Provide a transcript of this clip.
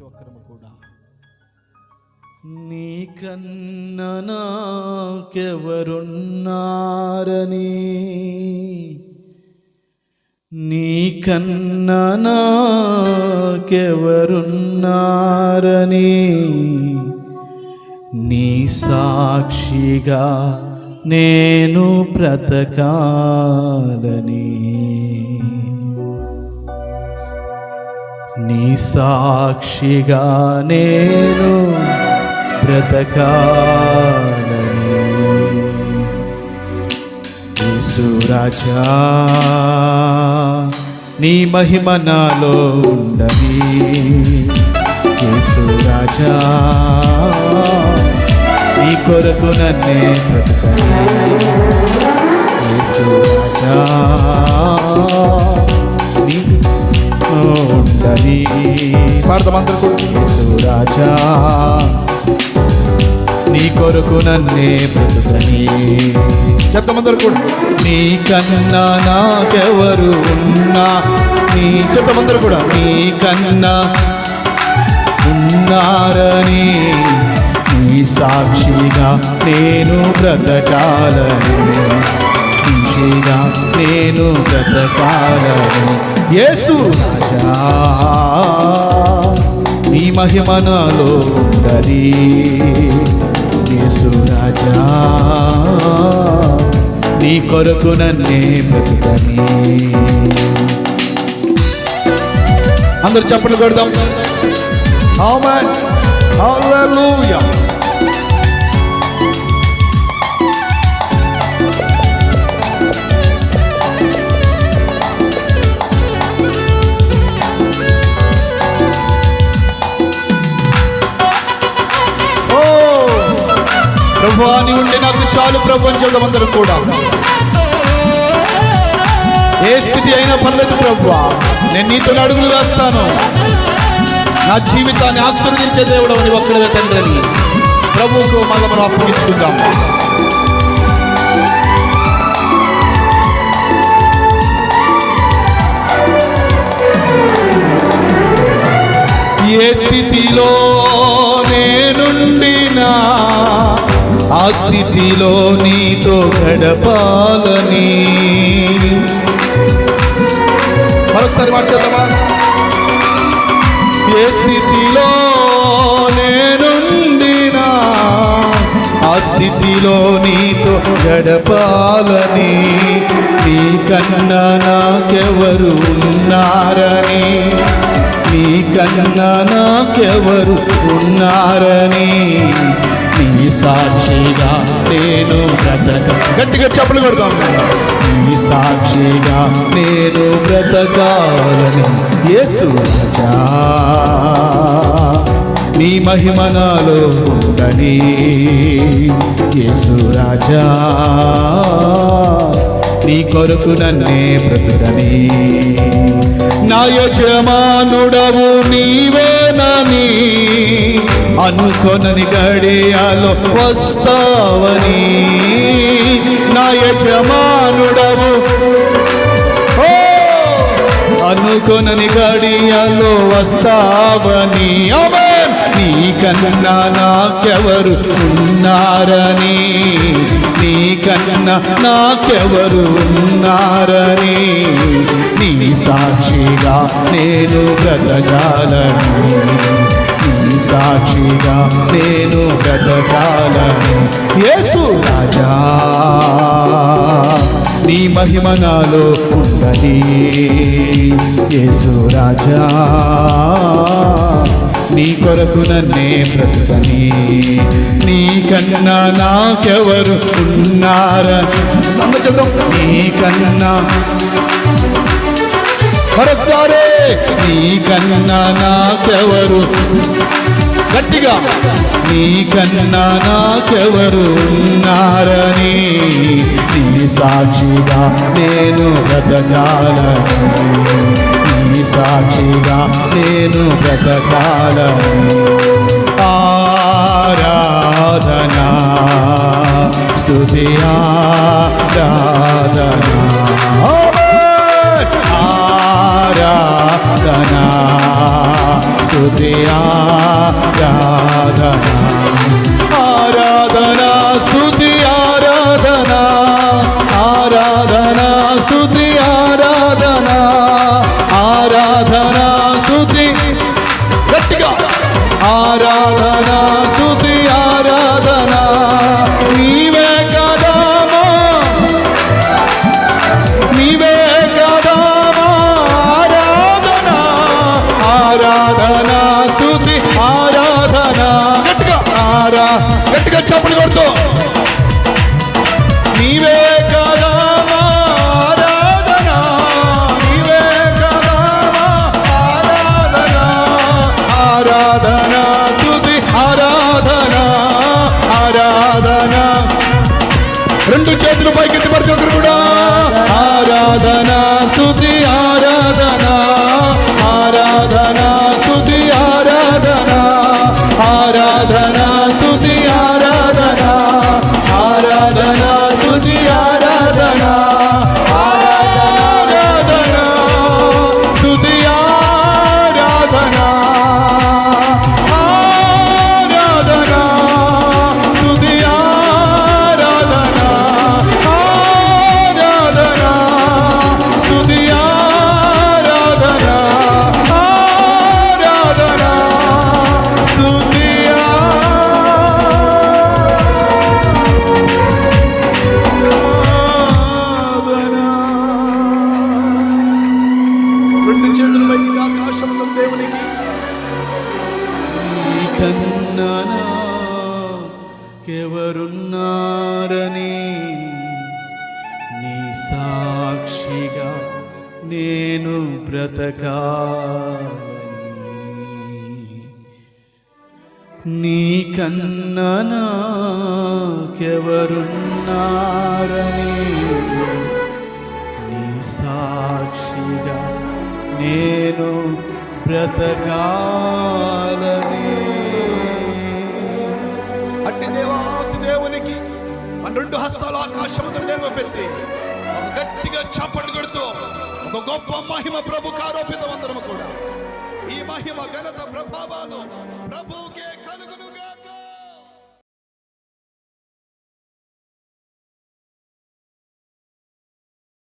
ప్రతి ఒక్కరము కూడా నీకన్నా నాకెవరున్నారని, నీకన్నా నాకెవరున్నారని నీ సాక్షిగా నేను బ్రతకాలని, నీ సాక్షిగా నేను బ్రతకాలని. యేసు రాజా నీ మహిమ నాలో ఉండని, యేసు రాజా నీ కొరకు నన్నే బ్రతకని, యేసు రాజా నీ ఉండని. పాడతామందరూ. యేసు రాజా నీ కొరకు నన్నే బ్రతుకని. చెప్తామందరూ కూడా. నీకన్నా నాకెవరు ఉన్నా, నీ చెప్తామందరూ కూడా. నీకన్నా ఉన్నారని నీ సాక్షిగా నేను బ్రతకాలని, సాక్షిగా నేను బ్రతకాలని. యేసు రాజా నీ మహిమ నాలో ఉందని, యేసు రాజా నీ కొరకు నన్నే బ్రతుకని. అందరూ చప్పట్లు కొడదాం. ఆమేన్, హల్లెలూయా. ప్రభువా నీ ఉంటే నాకు చాలు ప్రపంచంలో అందరూ కూడా. ఏ స్థితి అయినా పర్లేదు ప్రభువా, నేను నీతో అడుగులు వేస్తాను. నా జీవితాన్ని ఆశీర్వదించే దేవుడు నీ ఒక్కడే తండ్రి. ప్రభువుకు మనం అప్పగించుకుందాం. ఏ స్థితిలో నేనుండినా ఆ స్థితిలో నీతో గడపాలని. మరొకసారి మార్చేద్దామా? ఏ స్థితిలో నేనుండినా ఆ స్థితిలో నీతో గడపాలని, నీకన్నా నాకెవరు ఉన్నారని, నీకన్నా నాకెవరు ఉన్నారని నీ సాక్షిగా నేను బ్రతక. గట్టిగా చెప్పులు కొడతాం. నీ సాక్షిగా నేను బ్రతకాలని. యేసు రాజా నీ మహిమ నాలో ఉండని, యేసు రాజా నీ కొరకు నన్నే బ్రతుకని. నా యజమానుడవు నీవేనని అనుకొనని గడియాలో వస్తావని, నా యజమానుడవు అనుకొనని గడియాలో వస్తావని. ఆమేన్. నీకన్నా నాకెవరు ఉన్నారని, నీకన్నా నాకెవరు ఉన్నారని నీ సాక్షిగా నేను బ్రతకాలని, నీ సాక్షిగా నేను బ్రతకాలని. యేసు రాజా నీ మహిమ నాలో ఉండని, యేసు రాజా నీ కొరకు నన్నే బ్రతుకని. నీకన్నా నాకెవరు ఉన్నారని. చెప్తాం. నీకన్నా మరొకసారి. నీకన్నా నాకెవరు, గట్టిగా. నీకన్నా నాకెవరు ఉన్నారని నీ సాక్షిగా నేను బ్రతకాలని, నీ సాక్షిగా నేను బ్రతకాలని. ఆరాధనా స్తుతి ఆరాధనా, ఆరాధనా స్తుతి ఆరాధనా ఆరాధనా స్తుతి ఆరాధనా ఆరాధనా స్తుతి ఆరాధనా ఆరాధనా స్తుతి గట్టిగా ఆరాధనా స్తుతి ఆరాధనా నీవే కదామా నీవే కదామా ఆరాధనా ఆరాధనా స్తుతి ఆరాధనా గట్టిగా గట్టిగా చప్పట్లు కొడుతూ నీవే కదామా ఆరాధనా నీవే కదామా ఆరాధనా ఆరాధనా స్తుతి ఆరాధనా ఆరాధనా రెండు చేతులు పైకెత్తి పడితే ఒకరు కూడా ఆరాధనా స్తుతి ఆరాధనా ఆరాధనా స్తుతి ఆరాధనా ఆరాధనా స్తుతి ఆరాధనా ఆరాధనా స్తుతి ఆరాధనా ఆరాధనా స్తుతి ఆరాధనా ఆరాధనా స్తుతి ఆరాధనా ఆరాధనా స్తుతి ఆరాధనా ఆరాధనా స్తుతి రెండు చేతుల పైకి ఆకాశంలో దేవునికి కన్నా ఎవరున్నారని నీ సాక్షిగా నేను బ్రతకాలని నీ కన్నా నాకెవరున్నారని నీ సాక్షిగా నేను బ్రతకాలని అట్టి దేవాతి దేవునికి మన రెండు హస్తాలు ఆకాశమందున నిలబెట్టి ఒక గట్టిగా చప్పట్లు కొడుతూ ఒక గొప్ప మహిమ ప్రభుకు ఆరోపితం అందరము కూడా ఈ మహిమ ఘనత ప్రభావాలు ప్రభువుకి